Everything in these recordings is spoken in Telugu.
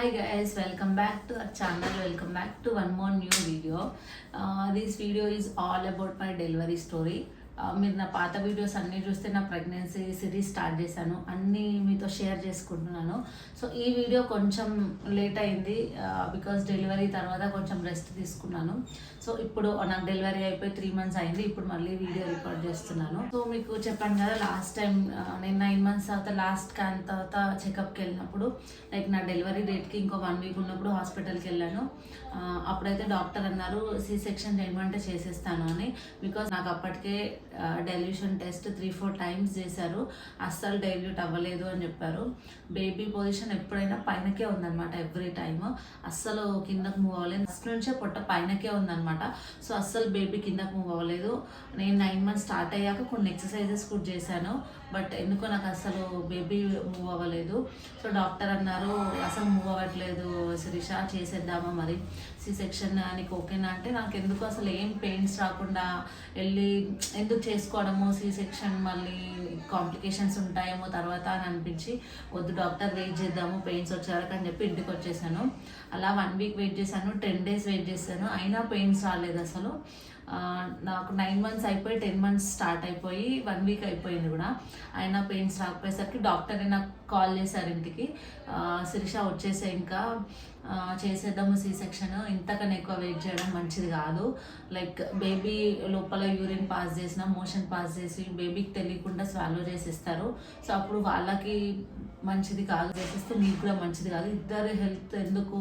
Hi guys, welcome back to our channel. Welcome back to one more new video. This video is all about my delivery story. మీరు నా పాత వీడియోస్ అన్నీ చూస్తే నా ప్రెగ్నెన్సీ సిరీస్ స్టార్ట్ చేశాను, అన్నీ మీతో షేర్ చేసుకుంటున్నాను. సో ఈ వీడియో కొంచెం లేట్ అయింది బికాస్ డెలివరీ తర్వాత కొంచెం రెస్ట్ తీసుకున్నాను. సో ఇప్పుడు నాకు డెలివరీ అయిపోయి 3 months అయింది. ఇప్పుడు మళ్ళీ వీడియో రికార్డ్ చేస్తున్నాను. సో మీకు చెప్పాను కదా, లాస్ట్ టైం నేను 9 months తర్వాత లాస్ట్ క్యాన్ తర్వాత చెకప్కి వెళ్ళినప్పుడు, లైక్ నా డెలివరీ డేట్కి ఇంకో 1 week ఉన్నప్పుడు హాస్పిటల్కి వెళ్ళాను. అప్పుడైతే డాక్టర్ అన్నారు సి సెక్షన్ చేయమంటే చేసేస్తాను అని. బికాస్ నాకు అప్పటికే డైల్యూషన్ టెస్ట్ 3-4 times చేశారు, అస్సలు డైల్యూట్ అవ్వలేదు అని చెప్పారు. బేబీ పొజిషన్ ఎప్పుడైనా పైనకే ఉందన్నమాట, ఎవ్రీ టైమ్ అస్సలు కిందకు మూవ్ అవ్వలేదు. ఫస్ట్ నుంచే పొట్ట పైనకే ఉందన్నమాట. సో అస్సలు బేబీ కిందకు మూవ్ అవ్వలేదు. నేను 9 months స్టార్ట్ అయ్యాక కొన్ని ఎక్సర్సైజెస్ కూడా చేశాను, బట్ ఎందుకో నాకు అసలు బేబీ మూవ్ అవ్వలేదు. సో డాక్టర్ అన్నారు అసలు మూవ్ అవ్వట్లేదు శిరీష, చేసేద్దామా మరి సి సెక్షన్, నీకు ఓకేనా అంటే, నాకు ఎందుకు అసలు ఏం పెయిన్స్ రాకుండా వెళ్ళి ఎందుకు చేసుకోవడము సి సెక్షన్, మళ్ళీ కాంప్లికేషన్స్ ఉంటాయేమో తర్వాత అని అనిపించి, వద్దు డాక్టర్ వెయిట్ చేద్దాము పెయిన్స్ వచ్చేవరకు అని చెప్పి ఇంటికి వచ్చేసాను. అలా 1 week వెయిట్ చేశాను, 10 days వెయిట్ చేశాను, అయినా పెయిన్స్ రాలేదు అసలు. నాకు 9 months అయిపోయి 10 months స్టార్ట్ అయిపోయి 1 week అయిపోయింది కూడా, అయినా పెయిన్స్ రాకపోయేసరికి డాక్టర్ నాకు కాల్ చేశారు ఇంటికి, శిరీష వచ్చేసే ఇంకా చేసేద్దాము సి సెక్షన్, ఇంతకన్నా ఎక్కువ వెయిట్ చేయడం మంచిది కాదు. లైక్ బేబీ లోపల యూరిన్ పాస్ చేసిన, మోషన్ పాస్ చేసి బేబీకి తెలియకుండా స్వాలో చేసిస్తారు. సో అప్పుడు వాళ్ళకి మంచిది కాదు, చేసేస్తే మీకు కూడా మంచిది కాదు. ఇద్దరు హెల్త్ ఎందుకు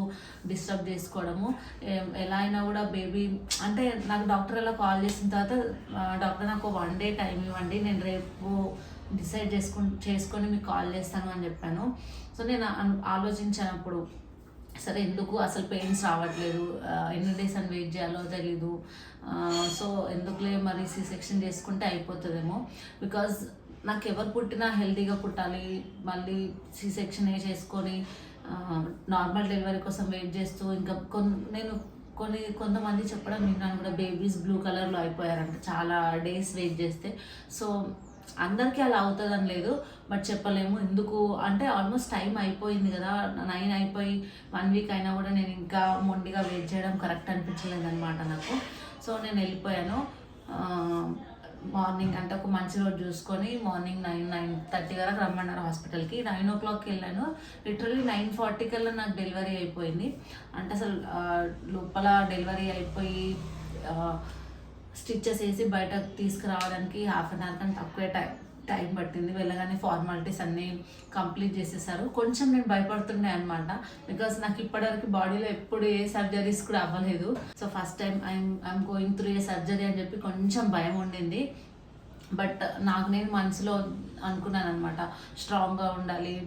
డిస్టర్బ్ చేసుకోవడము. ఎలా అయినా కూడా బేబీ అంటే, నాకు డాక్టర్ అలా కాల్ చేసిన తర్వాత డాక్టర్ నాకు 1 day టైం ఇవ్వండి, నేను రేపు డిసైడ్ చేసుకొని మీకు కాల్ చేస్తాను అని చెప్పాను. సో నేను ఆలోచించినప్పుడు, సరే ఎందుకు అసలు పెయిన్స్ రావట్లేదు, ఎన్ని డేస్ అని వెయిట్ చేయాలో తెలీదు, సో ఎందుకులే మరి సి సెక్షన్ చేసుకుంటే అయిపోతుందేమో. బికాజ్ నాకు ఎవరు పుట్టినా హెల్తీగా పుట్టాలి, మళ్ళీ సి సెక్షన్ చేసుకొని నార్మల్ డెలివరీ కోసం వెయిట్ చేస్తూ, ఇంకా నేను కొంతమంది చెప్పడం విన్నాను కూడా, బేబీస్ బ్లూ కలర్లో అయిపోయారంట చాలా డేస్ వెయిట్ చేస్తే. సో అందరికీ అలా అవుతుందని లేదు, బట్ చెప్పలేము. ఎందుకు అంటే ఆల్మోస్ట్ టైం అయిపోయింది కదా, 9 అయిపోయి 1 week అయినా కూడా నేను ఇంకా మొండిగా వెయిట్ చేయడం కరెక్ట్ అనిపించలేదు అనమాట నాకు. సో నేను వెళ్ళిపోయాను. మార్నింగ్ అంటే ఒక మంచి రోజు చూసుకొని మార్నింగ్ 9-9:30 వరకు రమ్మన్నారు హాస్పిటల్కి. 9 o'clock వెళ్ళాను, లిటరలీ 9:40 కల్లా నాకు డెలివరీ అయిపోయింది. అంటే అసలు లోపల డెలివరీ అయిపోయి స్టిచెస్ వేసి బయటకు తీసుకురావడానికి 1/2 hour కన్నా తక్కువే టైం పట్టింది. వెళ్ళగానే ఫార్మాలిటీస్ అన్నీ కంప్లీట్ చేసేసారు. కొంచెం నేను భయపడుతుండే అనమాట, బికాస్ నాకు ఇప్పటివరకు బాడీలో ఎప్పుడు ఏ సర్జరీస్ కూడా అవ్వలేదు. So first time I'm going through a surgery అని చెప్పి కొంచెం భయం ఉండింది. బట్ నాకు నేను మనసులో అనుకున్నాను అనమాట, స్ట్రాంగ్గా ఉండాలి,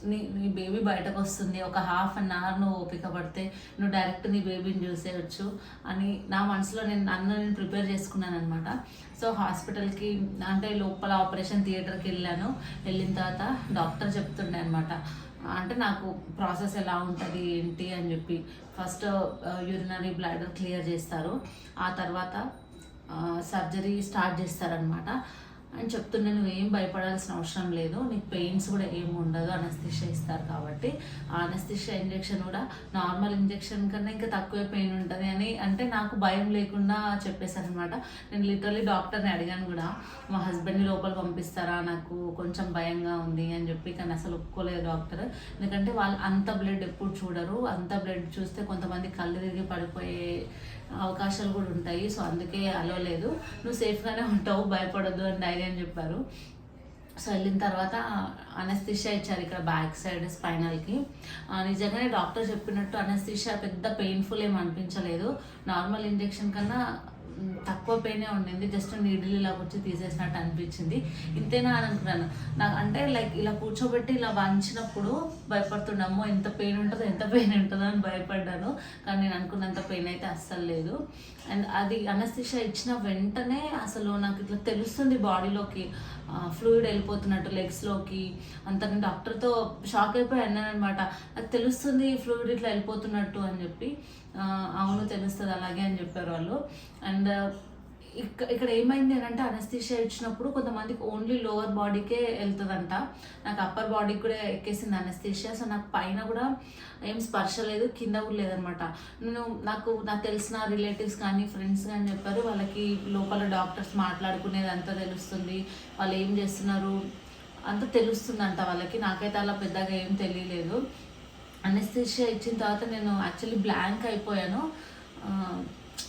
నీ బేబీ బయటకు వస్తుంది, ఒక 1/2 hour నువ్వు ఓపిక పడితే నువ్వు డైరెక్ట్ నీ బేబీని చూసేయచ్చు అని నా మనసులో నేను ప్రిపేర్ చేసుకున్నాను అనమాట. సో హాస్పిటల్కి అంటే లోపల ఆపరేషన్ థియేటర్కి వెళ్ళిన తర్వాత డాక్టర్ చెప్తుండే అనమాట, అంటే నాకు ప్రాసెస్ ఎలా ఉంటుంది ఏంటి అని చెప్పి. ఫస్ట్ యూరినరీ బ్లాడర్ క్లియర్ చేస్తారు, ఆ తర్వాత సర్జరీ స్టార్ట్ చేస్తారనమాట అని చెప్తుండే. నువ్వు ఏం భయపడాల్సిన అవసరం లేదు, నీకు పెయిన్స్ కూడా ఏమి ఉండదు, అనస్థిషియా ఇస్తారు కాబట్టి. ఆ అనస్థిషియా ఇంజెక్షన్ కూడా నార్మల్ ఇంజెక్షన్ కన్నా ఇంకా తక్కువే పెయిన్ ఉంటుంది అని, అంటే నాకు భయం లేకుండా చెప్పేశారు అనమాట. నేను లిటరలీ డాక్టర్ని అడిగాను కూడా, మా హస్బెండ్ని లోపల పంపిస్తారా, నాకు కొంచెం భయంగా ఉంది అని చెప్పి. కానీ అసలు ఒప్పుకోలేదు డాక్టర్, ఎందుకంటే వాళ్ళు అంత బ్లడ్ ఎప్పుడు చూడరు, అంత బ్లడ్ చూస్తే కొంతమంది కళ్ళు తిరిగి పడిపోయే అవకాశాలు కూడా ఉంటాయి. సో అందుకే అలవలేదు, నువ్వు సేఫ్గానే ఉంటావు, భయపడొద్దు అని ధైర్యం చెప్పారు. సో వెళ్ళిన తర్వాత అనస్థిషియా ఇచ్చారు ఇక్కడ బ్యాక్ సైడ్ స్పైనల్కి. నిజంగానే డాక్టర్ చెప్పినట్టు అనస్థిషియా పెద్ద పెయిన్ఫుల్ ఏమి అనిపించలేదు, నార్మల్ ఇంజెక్షన్ కన్నా తక్కువ పెయినే ఉండింది. జస్ట్ నీడిల్ ఇలా వచ్చి తీసేసినట్టు అనిపించింది. ఇంతేనా అని అనుకున్నాను. నాకు అంటే లైక్ ఇలా కూర్చోబెట్టి ఇలా వంచినప్పుడు భయపడుతున్నాము, ఎంత పెయిన్ ఉంటుందో అని భయపడ్డాను. కానీ నేను అనుకున్నంత పెయిన్ అయితే అస్సలు లేదు. అండ్ అది అనస్థిషియా ఇచ్చిన వెంటనే అసలు నాకు ఇట్లా తెలుస్తుంది బాడీలోకి ఫ్లూయిడ్ వెళ్ళిపోతున్నట్టు లెగ్స్లోకి అంత. నేను డాక్టర్తో షాక్ అయిపోయి అన్నాను అనమాట, నాకు తెలుస్తుంది ఫ్లూయిడ్ ఇట్లా వెళ్ళిపోతున్నట్టు అని చెప్పి. అవును తెలుస్తుంది అలాగే అని చెప్పారు వాళ్ళు. అండ్ ఇక్కడ ఏమైంది అని అంటే అనస్థీషియా ఇచ్చినప్పుడు కొంతమందికి ఓన్లీ లోవర్ బాడీకే వెళ్తుందంట. నాకు అప్పర్ బాడీకి కూడా ఎక్కేసింది అనస్థీషియా. సో నాకు పైన కూడా ఏం స్పర్శ లేదు, కింద కూడా లేదనమాట. నాకు తెలిసిన రిలేటివ్స్ కానీ ఫ్రెండ్స్ కానీ చెప్పారు, వాళ్ళకి లోపల డాక్టర్స్ మాట్లాడుకునేది అంతా తెలుస్తుంది, వాళ్ళు ఏం చేస్తున్నారు అంతా తెలుస్తుందంట వాళ్ళకి. నాకైతే అలా పెద్దగా ఏం తెలియలేదు. అనస్థీషియా ఇచ్చిన తర్వాత నేను యాక్చువల్లీ బ్లాంక్ అయిపోయాను.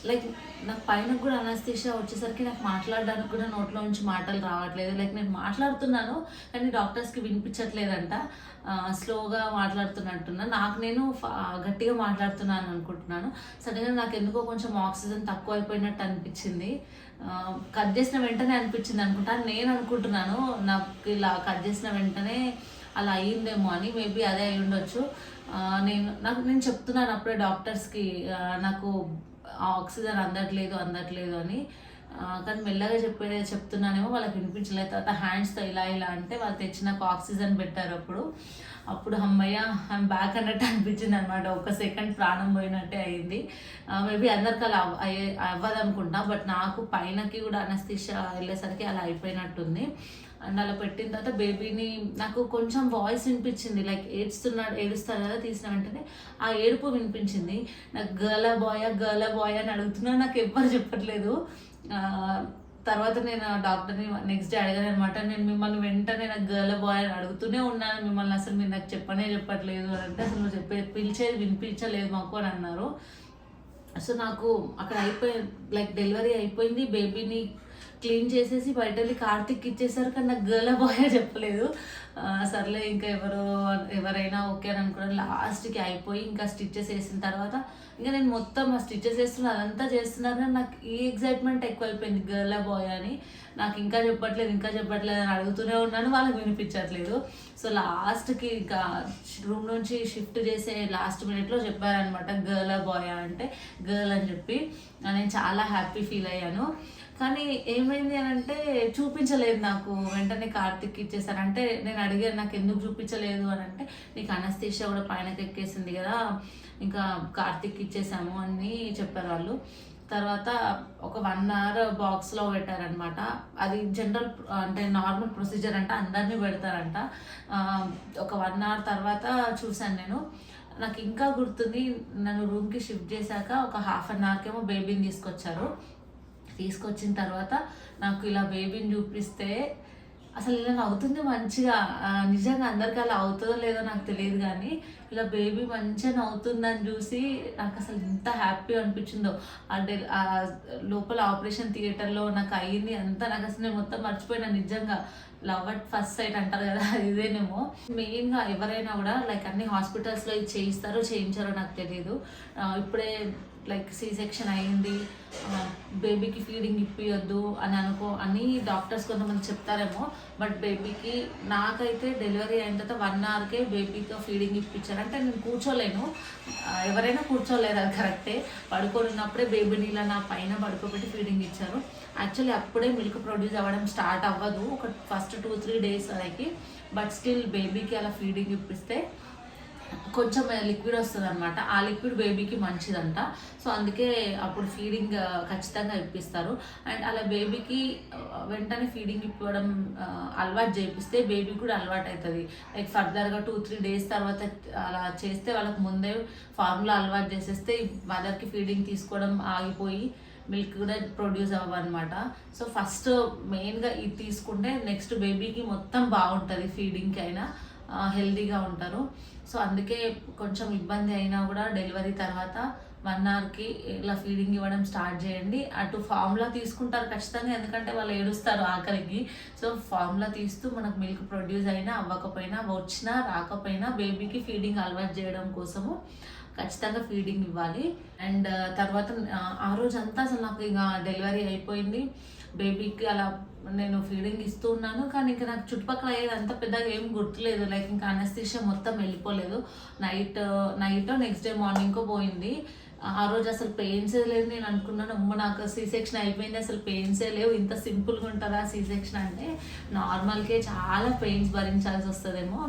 లైక్ నాకు పైన కూడా అనస్థీషియా వచ్చేసరికి నాకు మాట్లాడడానికి కూడా నోట్లో నుంచి మాటలు రావట్లేదు. లైక్ నేను మాట్లాడుతున్నాను కానీ డాక్టర్స్కి వినిపించట్లేదంట, స్లోగా మాట్లాడుతున్నట్టున్నాను. నేను గట్టిగా మాట్లాడుతున్నాను అనుకుంటున్నాను. సడన్గా నాకు ఎందుకో కొంచెం ఆక్సిజన్ తక్కువ అయిపోయినట్టు అనిపించింది. కట్ చేసిన వెంటనే అనిపించింది అనుకుంటా, నేను అనుకుంటున్నాను నాకు ఇలా కట్ చేసిన వెంటనే అలా అయ్యిందేమో అని. మేబీ అదే అయి ఉండొచ్చు. నేను చెప్తున్నాను అప్పుడే డాక్టర్స్కి నాకు ఆక్సిజన్ అందట్లేదు అని. కానీ మెల్లగా చెప్తున్నానేమో వాళ్ళకి వినిపించలేదు. తర్వాత హ్యాండ్స్తో ఇలా అంటే వాళ్ళు తెచ్చి నాకు ఆక్సిజన్ పెట్టారు. అప్పుడు అమ్మయ్య ఐమ్ బ్యాక్ అన్నట్టు అనిపించింది అనమాట. ఒక సెకండ్ ప్రాణం పోయినట్టే అయింది. మేబీ అందరికి అలా అవ్వదనుకుంటా, బట్ నాకు పైనకి కూడా అనస్థీషియా వెళ్ళేసరికి అలా అయిపోయినట్టుంది. అండ్ అలా పెట్టిన తర్వాత బేబీని నాకు కొంచెం వాయిస్ వినిపించింది, లైక్ ఏడుస్తారు కదా, తీసిన వెంటనే ఆ ఏడుపు వినిపించింది. నాకు గర్ల్ బాయ్ అని అడుగుతున్నా, నాకు ఎవ్వరు చెప్పట్లేదు. తర్వాత నేను డాక్టర్ని నెక్స్ట్ డే అడిగాను అనమాట, నేను మిమ్మల్ని వెంటనే నాకు గర్ల్ బాయ్ అని అడుగుతూనే ఉన్నాను మిమ్మల్ని, అసలు మీరు నాకు చెప్పట్లేదు అని అంటే, అసలు నువ్వు పిలిచేది వినిపించలేదు మాకు అని అన్నారు. సో నాకు అక్కడ లైక్ డెలివరీ అయిపోయింది, బేబీని క్లీన్ చేసేసి బయట వెళ్ళి కార్తిక్ ఇచ్చేసారు, కానీ నాకు గర్ల్ బాయ్ చెప్పలేదు. సర్లే ఇంకా ఎవరైనా ఓకే అని అనుకున్నాను. లాస్ట్కి అయిపోయి ఇంకా స్టిచ్చెస్ వేసిన తర్వాత ఇంకా నేను మొత్తం ఆ స్టిచ్చెస్ వేస్తున్నా అదంతా చేస్తున్నారు, కానీ నాకు ఈ ఎగ్జైట్మెంట్ ఎక్కువైపోయింది గర్ల్ బాయ్ అని. నాకు ఇంకా చెప్పట్లేదు అని అడుగుతూనే ఉన్నాను, వాళ్ళకి వినిపించట్లేదు. సో లాస్ట్కి ఇంకా రూమ్ నుంచి షిఫ్ట్ చేసే లాస్ట్ మినిట్లో చెప్పారనమాట గర్ల్ బాయ్ అంటే గర్ల్ అని చెప్పి. నేను చాలా హ్యాపీ ఫీల్ అయ్యాను. కానీ ఏమైంది అని అంటే చూపించలేదు నాకు. వెంటనే కార్తిక్ ఇచ్చేసారు. అంటే నేను అడిగాను నాకు ఎందుకు చూపించలేదు అని అంటే, నీకు అనస్థీషియా కూడా పైనకి ఎక్కేసింది కదా, ఇంకా కార్తిక్ ఇచ్చేసాము అని చెప్పారు వాళ్ళు. తర్వాత ఒక 1 hour బాక్స్లో పెట్టారనమాట. అది జనరల్ అంటే నార్మల్ ప్రొసీజర్ అంట, అందరినీ పెడతారంట. ఒక 1 hour తర్వాత చూశాను నేను. నాకు ఇంకా గుర్తుంది, నన్ను రూమ్కి షిఫ్ట్ చేశాక ఒక 1/2 hourకేమో బేబీని తీసుకొచ్చిన తర్వాత నాకు ఇలా బేబీని చూపిస్తే అసలు ఇలా నవ్వుతుంది మంచిగా. నిజంగా అందరికీ అలా అవుతుందో లేదో నాకు తెలియదు, కానీ ఇలా బేబీ మంచిగా నవ్వుతుందని చూసి నాకు అసలు ఎంత హ్యాపీ అనిపించిందో. ఆ లోపల ఆపరేషన్ థియేటర్లో నాకు అయ్యింది అంతా, నాకు అసలు నేను మొత్తం మర్చిపోయినా. నిజంగా లవ్ అట్ ఫస్ట్ సైట్ అంటారు కదా, ఇదేనేమో. మెయిన్గా ఎవరైనా కూడా లైక్ అన్ని హాస్పిటల్స్లో ఇది చేయించారో నాకు తెలియదు. ఇప్పుడే లైక్ సి సెక్షన్ అయ్యింది, బేబీకి ఫీడింగ్ ఇప్పియొద్దు అని డాక్టర్స్ కొంతమంది చెప్తారేమో. బట్ బేబీకి నాకైతే డెలివరీ అయిన తర్వాత 1 hourకే బేబీతో ఫీడింగ్ ఇప్పించారు. అంటే నేను కూర్చోలేను, ఎవరైనా కూర్చోలేరు, అది కరెక్టే. పడుకొని ఉన్నప్పుడే బేబీని ఇలా నా పైన పడుకోబెట్టి ఫీడింగ్ ఇచ్చారు. యాక్చువల్లీ అప్పుడే మిల్క్ ప్రొడ్యూస్ అవ్వడం స్టార్ట్ అవ్వదు, ఒక ఫస్ట్ 2-3 days వరకు. బట్ స్టిల్ బేబీకి అలా ఫీడింగ్ ఇప్పిస్తే కొంచెం లిక్విడ్ వస్తుంది అనమాట. ఆ లిక్విడ్ బేబీకి మంచిదంట. సో అందుకే అప్పుడు ఫీడింగ్ ఖచ్చితంగా ఇప్పిస్తారు. అండ్ అలా బేబీకి వెంటనే ఫీడింగ్ ఇప్పడం అలవాటు చేపిస్తే బేబీ కూడా అలవాటు అవుతుంది. లైక్ ఫర్దర్గా 2-3 days తర్వాత అలా చేస్తే వాళ్ళకి ముందే ఫార్ములా అలవాటు చేసేస్తే మదర్కి ఫీడింగ్ తీసుకోవడం ఆగిపోయి మిల్క్ కూడా ప్రొడ్యూస్ అవ్వనమాట. సో ఫస్ట్ మెయిన్గా ఇది తీసుకుంటే నెక్స్ట్ బేబీకి మొత్తం బాగుంటుంది, ఫీడింగ్కి అయినా హెల్తీగా ఉంటారు. సో అందుకే కొంచెం ఇబ్బంది అయినా కూడా డెలివరీ తర్వాత 1 hourకి ఇలా ఫీడింగ్ ఇవ్వడం స్టార్ట్ చేయండి. అటు ఫార్ములా తీసుకుంటారు ఖచ్చితంగా, ఎందుకంటే వాళ్ళు ఏడుస్తారు ఆఖరికి. సో ఫార్ములా తీస్తూ మనకు మిల్క్ ప్రొడ్యూస్ అయినా అవ్వకపోయినా, వచ్చినా రాకపోయినా బేబీకి ఫీడింగ్ అలవాటు చేయడం కోసము ఖచ్చితంగా ఫీడింగ్ ఇవ్వాలి. అండ్ తర్వాత ఆ రోజంతా అసలు నాకు ఇంకా డెలివరీ అయిపోయింది, బేబీకి అలా నేను ఫీడింగ్ ఇస్తూ ఉన్నాను. కానీ ఇంకా నాకు చుట్టుపక్కల అయ్యేది అంత పెద్దగా ఏం గుర్తులేదు. లైక్ ఇంకా అనస్థీషియా మొత్తం వెళ్ళిపోలేదు. నైట్ నెక్స్ట్ డే మార్నింగ్కో పోయింది. ఆ రోజు అసలు పెయిన్సే లేదు. నేను అనుకున్నాను నాకు సి సెక్షన్ అయిపోయింది, అసలు పెయిన్సే లేవు, ఇంత సింపుల్గా ఉంటుందా సి సెక్షన్ అంటే. నార్మల్కే చాలా పెయిన్స్ భరించాల్సి వస్తుందేమో.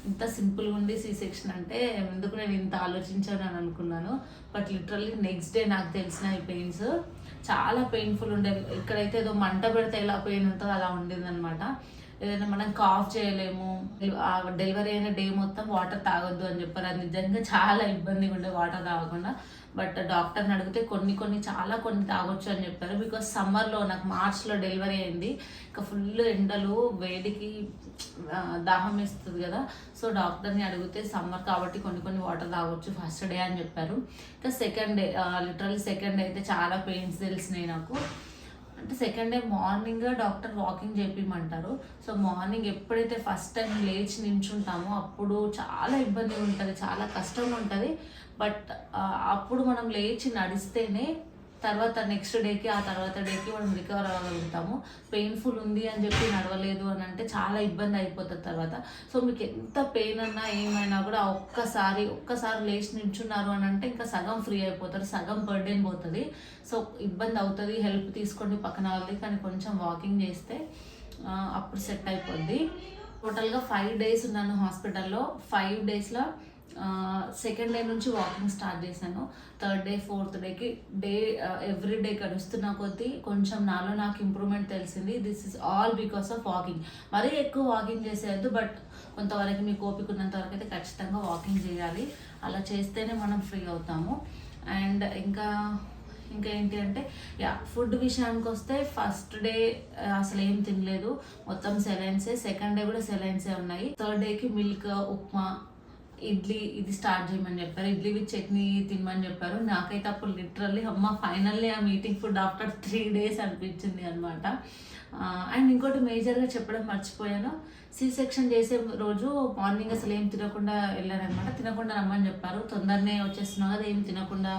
ఇంత సింపుల్గా ఉంది సి సెక్షన్ అంటే ఎందుకు నేను ఇంత ఆలోచించాను అని అనుకున్నాను. బట్ లిటరల్లీ నెక్స్ట్ డే నాకు తెలిసిన ఈ పెయిన్స్ చాలా పెయిన్ఫుల్ ఉండే. ఇక్కడైతే ఏదో మంట పెడితే ఎలా పెయిన్ ఉంటుందో అలా ఉండేదన్నమాట. ఏదైనా మనం కాఫ్ చేయలేము. డెలివరీ అయిన డే మొత్తం వాటర్ తాగొద్దు అని చెప్పారు. అది నిజంగా చాలా ఇబ్బందిగా ఉండే వాటర్ తాగకుండా. బట్ డాక్టర్ని అడిగితే కొన్ని తాగొచ్చు అని చెప్పారు. బికాస్ సమ్మర్లో నాకు మార్చ్లో డెలివరీ అయింది. ఇంకా ఫుల్ ఎండలు వేడికి దాహం వేస్తుంది కదా. సో డాక్టర్ని అడిగితే సమ్మర్ కాబట్టి కొన్ని వాటర్ తాగొచ్చు ఫస్ట్ డే అని చెప్పారు. ఇంకా second day literally second day అయితే చాలా పెయిన్స్ తెలిసినాయి నాకు. అంటే second day morning doctor walking చేపిమంటారు. సో మార్నింగ్ ఎప్పుడైతే ఫస్ట్ టైం లేచి నించుంటామో అప్పుడు చాలా ఇబ్బంది ఉంటుంది, చాలా కష్టంగా ఉంటుంది. బట్ అప్పుడు మనం లేచి నడిస్తేనే తర్వాత నెక్స్ట్ డేకి ఆ తర్వాత డేకి మనం రికవర్ అవ్వగలుగుతాము. పెయిన్ఫుల్ ఉంది అని చెప్పి నడవలేదు అని అంటే చాలా ఇబ్బంది అయిపోతుంది తర్వాత. సో మీకు ఎంత పెయిన్ అన్నా ఏమైనా కూడా ఒక్కసారి లేచి నిల్చున్నారు అని అంటే ఇంకా సగం ఫ్రీ అయిపోతారు, సగం బర్డెన్ పోతుంది. సో ఇబ్బంది అవుతుంది, హెల్ప్ తీసుకోండి పక్కన వాళ్ళది, కానీ కొంచెం వాకింగ్ చేస్తే అప్పుడు సెట్ అయిపోద్ది. టోటల్గా 5 days ఉన్నాను హాస్పిటల్లో. 5 daysలో సెకండ్ డే నుంచి వాకింగ్ స్టార్ట్ చేశాను. థర్డ్ డే ఫోర్త్ డేకి ఎవ్రీ డే గడుస్తున్న కొద్దీ కొంచెం నాకు ఇంప్రూవ్మెంట్ తెలిసింది. This is all because of walking. మరీ ఎక్కువ వాకింగ్ చేసేయద్దు, బట్ కొంతవరకు మీకు ఓపిక ఉన్నంత వరకు అయితే ఖచ్చితంగా వాకింగ్ చేయాలి. అలా చేస్తేనే మనం ఫ్రీ అవుతాము. అండ్ ఇంకా ఏంటి అంటే ఫుడ్ విషయానికి వస్తే ఫస్ట్ డే అసలు ఏం తినలేదు, మొత్తం సెలైన్సే. సెకండ్ డే కూడా సెలైన్సే ఉన్నాయి. థర్డ్ డేకి మిల్క్, ఉప్మా, ఇడ్లీ ఇది స్టార్ట్ చేయమని చెప్పారు. ఇడ్లీ విత్ చట్నీ తినమని చెప్పారు. నాకైతే అప్పుడు లిటరల్లీ ఫైనల్లీ ఆ మీటింగ్ ఫుడ్ ఆఫ్టర్ 3 days అనిపించింది అనమాట. అండ్ ఇంకోటి మేజర్గా చెప్పడం మర్చిపోయాను. సి సెక్షన్ చేసే రోజు మార్నింగ్ అసలు ఏం తినకుండా వెళ్ళానమాట. తినకుండా రమ్మని చెప్పారు. తొందరనే వచ్చేస్తున్నావు కదా, ఏం తినకుండా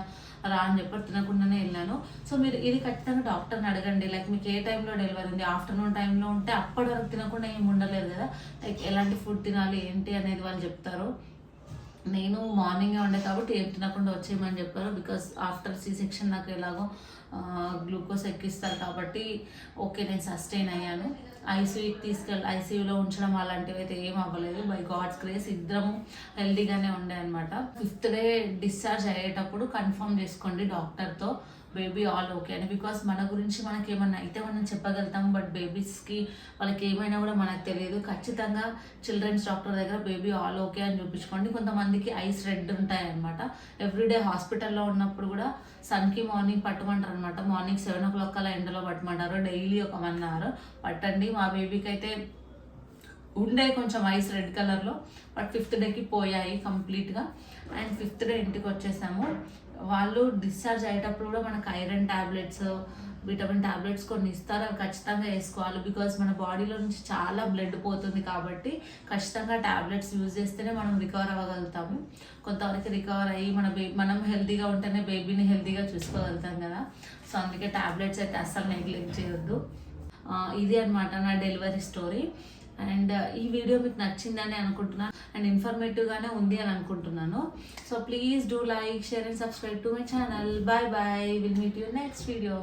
రా అని చెప్పారు. తినకుండానే వెళ్ళాను. సో మీరు ఇది ఖచ్చితంగా డాక్టర్ని అడగండి. లైక్ మీకు ఏ టైంలో డెలివరీ ఉంది, ఆఫ్టర్నూన్ టైంలో ఉంటే అప్పటి వరకు తినకుండా ఏమి ఉండలేదు కదా, లైక్ ఎలాంటి ఫుడ్ తినాలి ఏంటి అనేది వాళ్ళు చెప్తారు. నేను మార్నింగే ఉండే కాబట్టి ఏం తినకుండా వచ్చేయమని చెప్పారు. బికాస్ ఆఫ్టర్ సి సెక్షన్ నాకు ఎలాగో గ్లూకోజ్ ఎక్కిస్తారు కాబట్టి ఓకే నేను సస్టైన్ అయ్యాను. ఐసీయూలో ఉంచడం అలాంటివి అయితే ఏం అవ్వలేదు. బై గాడ్స్ గ్రేస్ ఇద్దరము హెల్దీగానే ఉండే అనమాట. 5th day డిశ్చార్జ్ అయ్యేటప్పుడు కన్ఫర్మ్ చేసుకోండి డాక్టర్తో బేబీ ఆల్ ఓకే అని. బికాస్ మన గురించి మనకి ఏమన్నా అయితే మనం చెప్పగలుగుతాం, బట్ బేబీస్కి వాళ్ళకి ఏమైనా కూడా మనకు తెలియదు. ఖచ్చితంగా చిల్డ్రన్స్ డాక్టర్ దగ్గర బేబీ ఆల్ ఓకే అని చూపించుకోండి. కొంతమందికి ఐస్ రెడ్ ఉంటాయి అనమాట. ఎవ్రీడే హాస్పిటల్లో ఉన్నప్పుడు కూడా సన్కి మార్నింగ్ పట్టమంటారు అనమాట. మార్నింగ్ 7 o'clock అలా ఎండలో పట్టమంటారు. డైలీ ఒక 1 hour పట్టండి. మా బేబీకి అయితే ఉండే కొంచెం ఐస్ రెడ్ కలర్లో, బట్ 5th డేకి పోయాయి కంప్లీట్గా. అండ్ 5th day ఇంటికి వచ్చేసాము. వాళ్ళు డిశ్చార్జ్ అయ్యేటప్పుడు కూడా మనకు ఐరన్ ట్యాబ్లెట్స్, విటమిన్ ట్యాబ్లెట్స్ కొన్ని ఇస్తారు. అవి ఖచ్చితంగా వేసుకోవాలి. బికాస్ మన బాడీలో నుంచి చాలా బ్లడ్ పోతుంది కాబట్టి ఖచ్చితంగా ట్యాబ్లెట్స్ యూజ్ చేస్తేనే మనం రికవర్ అవ్వగలుగుతాము. కొంతవరకు రికవర్ అయ్యి మనం హెల్తీగా ఉంటేనే బేబీని హెల్తీగా చూసుకోగలుగుతాం కదా. సో అందుకే ట్యాబ్లెట్స్ అయితే అస్సలు నెగ్లెక్ట్ చేయొద్దు. ఇది అనమాట నా డెలివరీ స్టోరీ. అండ్ ఈ వీడియో మీకు నచ్చిందని అనుకుంటున్నాను అండ్ ఇన్ఫర్మేటివ్గానే ఉంది అని అనుకుంటున్నాను. So please do like, share and subscribe to my channel. Bye bye. Will meet you next video.